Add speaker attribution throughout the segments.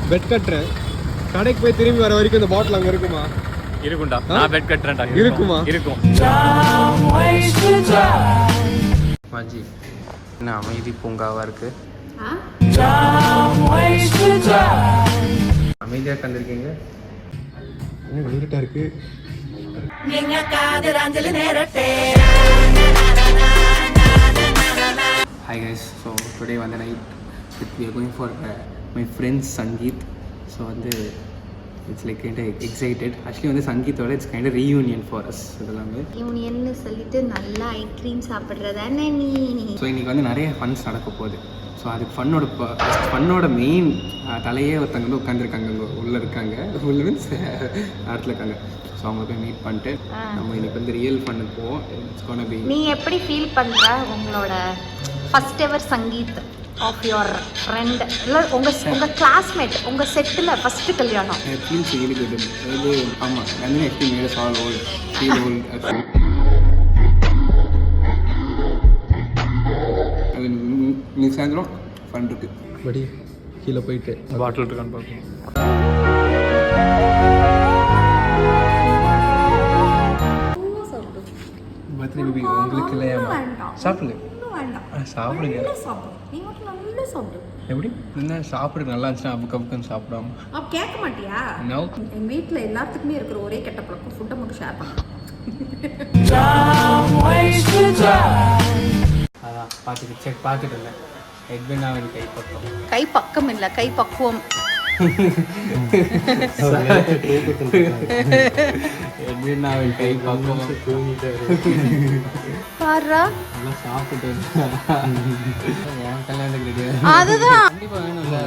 Speaker 1: Bed கட்டுறேன். கடைக்கு போய் திரும்பி வர வரைக்கும் இந்த பாட்டில் அங்கே இருக்குமா?
Speaker 2: இருக்கும்டா. நான் பெட் கட்டுறேன்டா.
Speaker 1: இருக்குமா?
Speaker 2: இருக்கும். மாஜி என்ன அமைதி பூங்காவா இருக்கு. அமைதியாக கண்டிருக்கீங்க.
Speaker 1: இருட்டா இருக்கு.
Speaker 2: Hi guys, so today வந்து night we are going for my friend's Sangeet. So வந்து it's like kind of excited. Actually வந்து சங்கீத்தோட it's kind of reunion for us. இதெல்லாமே
Speaker 3: யூனியன்னு சொல்லிட்டு நல்லா ஐஸ்கிரீம் சாப்பிட்றதானே நீ.
Speaker 2: ஸோ இன்றைக்கி வந்து நிறைய ஃபன்ஸ் நடக்க போகுது. ஸோ அதுக்கு ஃபன்னோட மெயின் தலையே ஒருத்தங்க வந்து உட்காந்துருக்காங்க. அங்கே உள்ளே இருக்காங்க. உள்ள மீன்ஸ் இடத்துல இருக்காங்க. ஸோ அவங்க போய் மீட் பண்ணிட்டு நம்ம இன்னைக்கு வந்து ரியல் ஃபன்னு போவோம். It's gonna be.
Speaker 3: நீ எப்படி ஃபீல் பண்ணுற உங்களோட first ever sangeet of your friend இல்லை உங்கள் கிளாஸ்மேட் உங்கள் செட்டில் ஃபஸ்ட்டு கல்யாணம்?
Speaker 2: Feels really good. அதாவது ஆமாம் வந்து actually made all old feel old. அது நீ சாயந்தரம் ஃபன் இருக்கு.
Speaker 1: படி கீழே போயிட்டு
Speaker 2: பாட்டில் இருக்கான்னு பார்க்கணும். பர்த்டே பேபி உங்களுக்கு இல்லையா? சாப்பிடுங்க சாப்பிடுங்க. எப்படி என்ன சாப்பிடுங்க நல்லா இருந்துச்சுன்னா அப்புக்கு அப்புக்குன்னு சாப்பிடாம
Speaker 4: அப்போ கேட்க மாட்டியா?
Speaker 2: நோ.
Speaker 4: எங்கள் வீட்டில் எல்லாத்துக்குமே இருக்கிற ஒரே கெட்ட பழக்கம் ஃபுட்டை மட்டும் ஷேர் பண்ண.
Speaker 2: அதான் பார்த்துட்டு இருந்தேன். எட்வினாவின்
Speaker 3: கை பக்கம் இல்லை கை பக்குவம்.
Speaker 2: எட்வினாவின் கை பக்குவம்.
Speaker 3: பாரா
Speaker 2: நல்லா சாப்பிட்டு என் கல்யாணத்துக்கு ரெடி.
Speaker 3: அதுதான்
Speaker 2: கண்டிப்பாக வேணும்ல.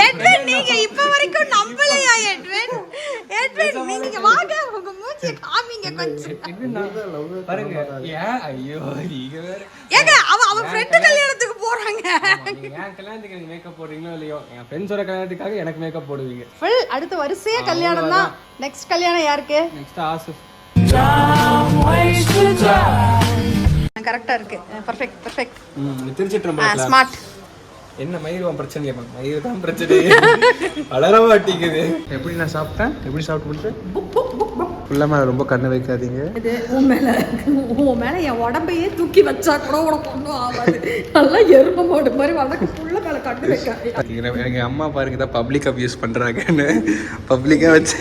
Speaker 3: எட்வின் நீங்க இப்ப வரைக்கும் நம்பலையா? எட்வின் நீங்க வாங்க உங்க மூஞ்சிய காமிங்க கொஞ்சம்.
Speaker 2: பாருங்க ஏன் ஐயோ நீங்க வேற.
Speaker 3: ஏங்க அவ ஃப்ரெண்ட் கல்யாணத்துக்கு போறாங்க.
Speaker 2: என் கல்யாணத்துக்கு நீங்க மேக்கப் போடுறீங்களோ இல்லையோ என் ஃப்ரெண்ட்ஸோட கல்யாணத்துக்காக எனக்கு மேக்கப் போடுவீங்க.
Speaker 3: ஃபுல் அடுத்த வரிசையா கல்யாணம் தான். நெக்ஸ்ட் கல்யாணம் யாருக்கு?
Speaker 2: நெக்ஸ்ட் ஆசிஃப்.
Speaker 3: கரெக்டா இருக்கு. பெர்ஃபெக்ட்.
Speaker 2: திருச்சிட்டு
Speaker 3: ஸ்மார்ட்.
Speaker 2: என்ன மயிரும் பிரச்சனை கேட்பாங்க. மயிர் தான் பிரச்சனை. அலற மாட்டிக்குது. எப்படி நான் சாப்பிட்டேன்? எப்படி சாப்பிட்டு முடிச்சேன்? ஃபுல்லாக மேலே ரொம்ப கண்ணை வைக்காதீங்க.
Speaker 4: இது உன் மேலே என் உடம்பையே தூக்கி வச்சா கூட உனக்கு ஒன்றும் ஆகாது. நல்லா எறும்பு மாடு மாதிரி வளர்க்க ஃபுல்லாக மேலே கண்ணு வைக்காது.
Speaker 2: எங்கள் அம்மா பாருங்க தான் பப்ளிக் அப்யூஸ் பண்ணுறாங்கன்னு பப்ளிக்காக வச்சு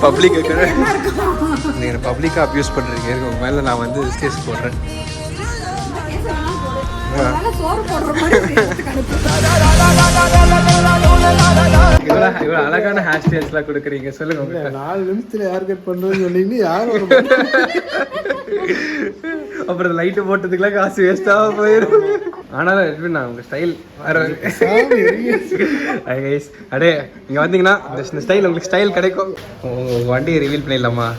Speaker 2: பப்ளிக் நீங்கள் பப்ளிக்காக அப்யூஸ் பண்ணுறீங்க. உங்கள் மேலே நான் வந்து கேஸ் போடுறேன். இவ்வளோ அழகான ஹேர் ஸ்டைல்ஸ்லாம் கொடுக்குறீங்க. சொல்லுங்க.
Speaker 1: 4 நிமிஷத்துல ஹேர் கட் பண்றேன்னு சொன்னீங்கன்னா யாரும்
Speaker 2: அப்புறம் லைட்டு போட்டதுக்குலாம் காசு வேஸ்ட்டாக போயிடும். ஆனாலும் எட்வின் உங்க ஸ்டைல் வேற. அடே இங்கே வந்தீங்கன்னா இந்த ஸ்டைல் உங்களுக்கு ஸ்டைல் கிடைக்கும். உங்கள் வண்டியை ரிவீல் பண்ணிடலாமா?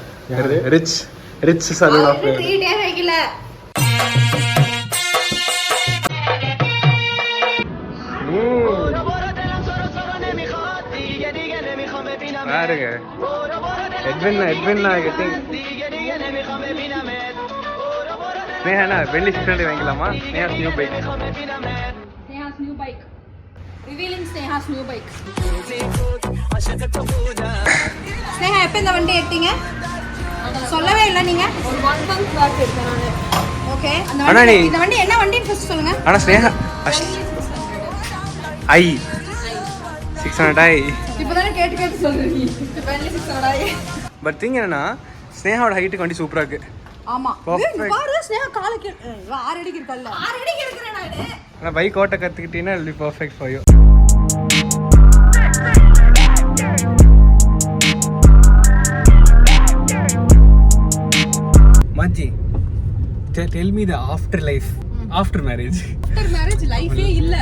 Speaker 2: ரிச் சலூன் ஆஃப் பாருங்க. எட்வின் ஸ்னேஹா வெள்ளி சிக்னல் வாங்கிக்கலாமா? Sneha's new bike.
Speaker 4: ஸ்னேஹா எப்போ இந்த வண்டி எடுத்தீங்க? சொல்லவே இல்லை நீங்க. ஒரு 1 month பேக் எடுத்தேன் நான். ஓகே இந்த வண்டி என்ன வண்டின்னு ஃபர்ஸ்ட் சொல்லுங்க.
Speaker 2: ஆனா ஸ்னேஹா ஐ 600i
Speaker 4: இப்போதானே கேட்டு சொல்றீங்க. வெள்ளி 600i.
Speaker 2: பட் திங் என்னன்னா ஸ்னேஹாவோட ஹைட்டுக்கு வண்டி சூப்பரா இருக்கு.
Speaker 4: ஆமா பாரு ஸ்னேஹா காலுக்கு 6 அடிக்கு இருக்கல்ல. 6 அடிக்கு இருக்கறேன் நானு.
Speaker 2: ஆனா பைக் ஓட்ட கத்துக்கிட்டீனா it'll be perfect for you. Manji, tell me the after life after marriage.
Speaker 4: After marriage life ஏ இல்ல.